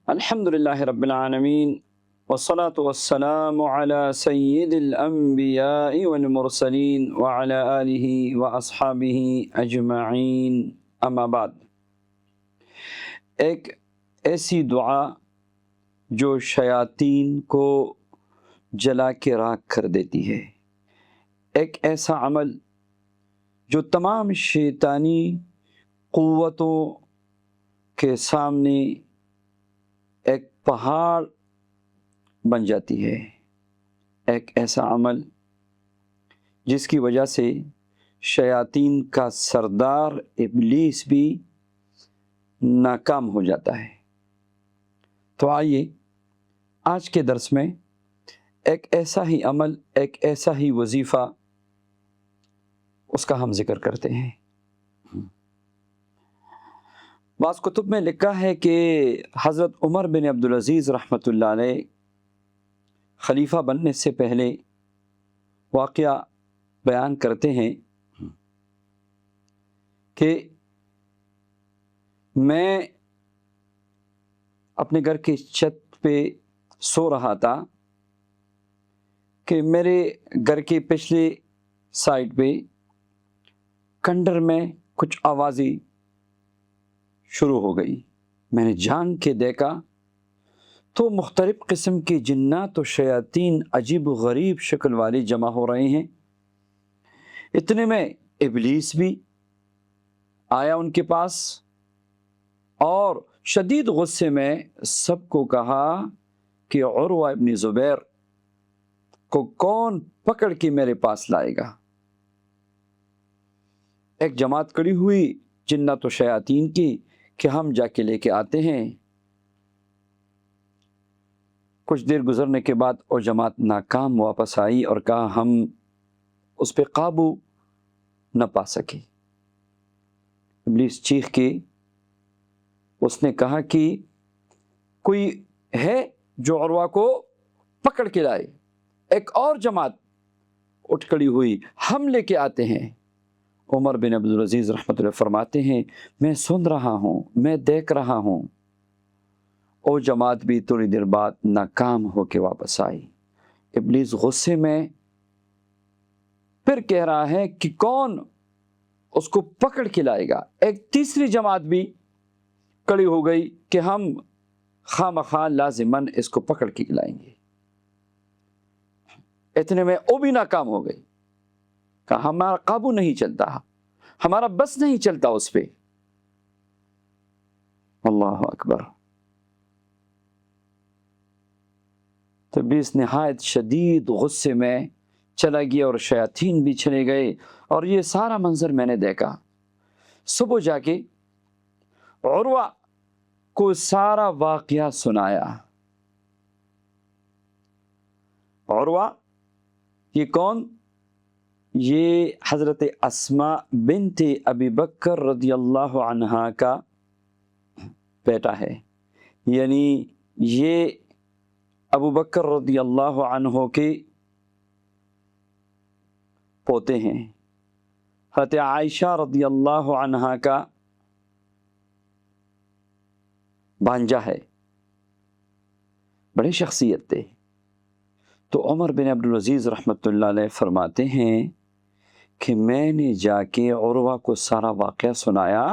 الحمدللہ رب العالمین والصلاة والسلام علی سید الانبیاء والمرسلین وعلی آلہ واصحابہ اجمعین، اما بعد۔ ایک ایسی دعا جو شیاطین کو جلا کے راکھ کر دیتی ہے، ایک ایسا عمل جو تمام شیطانی قوتوں کے سامنے ایک پہاڑ بن جاتی ہے، ایک ایسا عمل جس کی وجہ سے شیاطین کا سردار ابلیس بھی ناکام ہو جاتا ہے۔ تو آئیے آج کے درس میں ایک ایسا ہی عمل، ایک ایسا ہی وظیفہ، اس کا ہم ذکر کرتے ہیں۔ بعض کتب میں لکھا ہے کہ حضرت عمر بن عبدالعزیز رحمۃ اللہ علیہ خلیفہ بننے سے پہلے واقعہ بیان کرتے ہیں کہ میں اپنے گھر کی چھت پہ سو رہا تھا کہ میرے گھر کی پچھلی سائڈ پہ کنڈر میں کچھ آوازیں شروع ہو گئی۔ میں نے جان کے دیکھا تو مختلف قسم کی جنات و شیاطین عجیب و غریب شکل والی جمع ہو رہے ہیں۔ اتنے میں ابلیس بھی آیا ان کے پاس اور شدید غصے میں سب کو کہا کہ عروہ ابن زبیر کو کون پکڑ کے میرے پاس لائے گا۔ ایک جماعت کھڑی ہوئی جنات و شیاطین کی کہ ہم جا کے لے کے آتے ہیں۔ کچھ دیر گزرنے کے بعد وہ جماعت ناکام واپس آئی اور کہا ہم اس پہ قابو نہ پا سکے۔ ابلیس چیخ کے اس نے کہا کہ کوئی ہے جو عروہ کو پکڑ کے لائے۔ ایک اور جماعت اٹھ کھڑی ہوئی، ہم لے کے آتے ہیں۔ عمر بن عبدالعزیز رحمۃ اللہ فرماتے ہیں میں سن رہا ہوں، میں دیکھ رہا ہوں۔ وہ جماعت بھی تھوڑی دیر بعد ناکام ہو کے واپس آئی۔ ابلیس غصے میں پھر کہہ رہا ہے کہ کون اس کو پکڑ کے لائے گا۔ ایک تیسری جماعت بھی کھڑی ہو گئی کہ ہم خواہ لازماً اس کو پکڑ کے لائیں گے۔ اتنے میں وہ بھی ناکام ہو گئی، کہا ہمارا قابو نہیں چلتا، ہمارا بس نہیں چلتا اس پہ۔ اللہ اکبر۔ تو ابلیس نہایت شدید غصے میں چلا گیا اور شیاطین بھی چلے گئے، اور یہ سارا منظر میں نے دیکھا۔ صبح جا کے عروہ کو سارا واقعہ سنایا۔ عروہ یہ کون؟ یہ حضرت اسماء بنت ابی بکر رضی اللہ عنہا کا بیٹا ہے، یعنی یہ ابو بکر رضی اللہ عنہ کے پوتے ہیں۔ حضرت عائشہ رضی اللہ عنہا کا بھانجا ہے، بڑی شخصیت تھے۔ تو عمر بن عبدالعزیز رحمۃ اللہ علیہ فرماتے ہیں کہ میں نے جا کے عروہ کو سارا واقعہ سنایا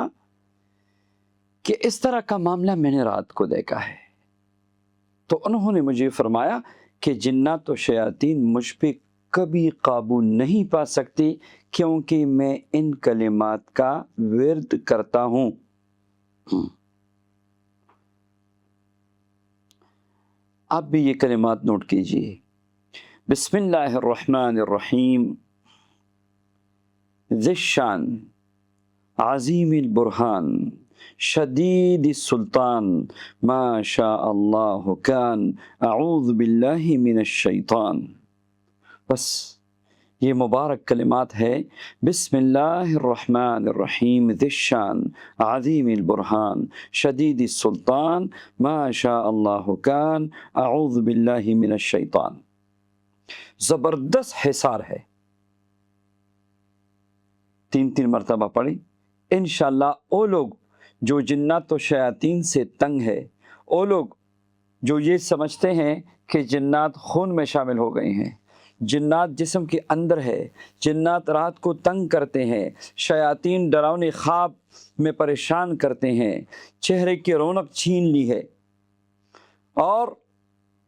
کہ اس طرح کا معاملہ میں نے رات کو دیکھا ہے۔ تو انہوں نے مجھے فرمایا کہ جنات و شیاطین مجھ پہ کبھی قابو نہیں پا سکتی، کیونکہ میں ان کلمات کا ورد کرتا ہوں۔ آپ بھی یہ کلمات نوٹ کیجئے۔ بسم اللہ الرحمن الرحیم، ذی الشان، عظیم البرہان، شدید السلطان، ما شاء اللہ کان، اعوذ باللہ من الشیطان۔ بس یہ مبارک کلمات ہے، بسم اللہ الرحمن الرحیم، ذی الشان، عظیم البرہان، شدید السلطان، ما شاء اللہ کان، اعوذ باللہ من الشیطان۔ زبردست حصار ہے، 3 مرتبہ پڑھی۔ انشاءاللہ وہ لوگ جو جنات و شیاطین سے تنگ ہے، وہ لوگ جو یہ سمجھتے ہیں کہ جنات خون میں شامل ہو گئے ہیں، جنات جسم کے اندر ہے، جنات رات کو تنگ کرتے ہیں، شیاطین ڈراؤنے خواب میں پریشان کرتے ہیں، چہرے کی رونق چھین لی ہے اور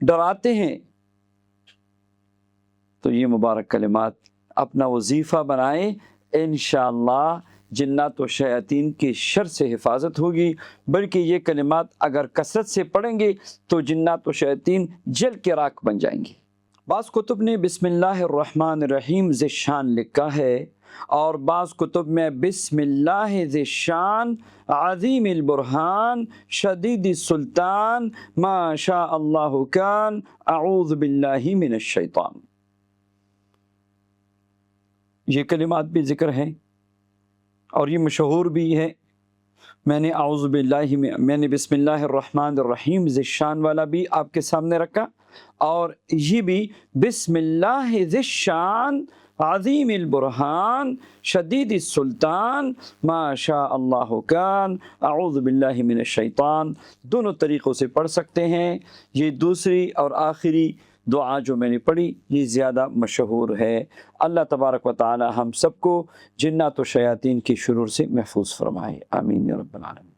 ڈراتے ہیں، تو یہ مبارک کلمات اپنا وظیفہ بنائیں، انشاءاللہ جنات و شیاطین کی شر سے حفاظت ہوگی۔ بلکہ یہ کلمات اگر کثرت سے پڑھیں گے تو جنات و شیاطین جل کے راکھ بن جائیں گے۔ بعض کتب نے بسم اللہ الرحمن الرحیم ذیشان لکھا ہے، اور بعض کتب میں بسم اللہ ذیشان عظیم البرہان شدید السلطان ما شاء اللہ کان اعوذ باللہ من الشیطان، یہ کلمات بھی ذکر ہیں اور یہ مشہور بھی ہے۔ میں نے اعوذ باللہ میں نے بسم اللہ الرحمن الرحیم ذیشان والا بھی آپ کے سامنے رکھا، اور یہ بھی بسم اللہ ذیشان عظیم البرہان شدید السلطان ما شاء اللہ کان اعوذ باللہ من الشیطان، دونوں طریقوں سے پڑھ سکتے ہیں۔ یہ دوسری اور آخری دعا جو میں نے پڑھی یہ زیادہ مشہور ہے۔ اللہ تبارک و تعالی ہم سب کو جنات و شیاطین کی شرور سے محفوظ فرمائے، آمین یا رب العالمین۔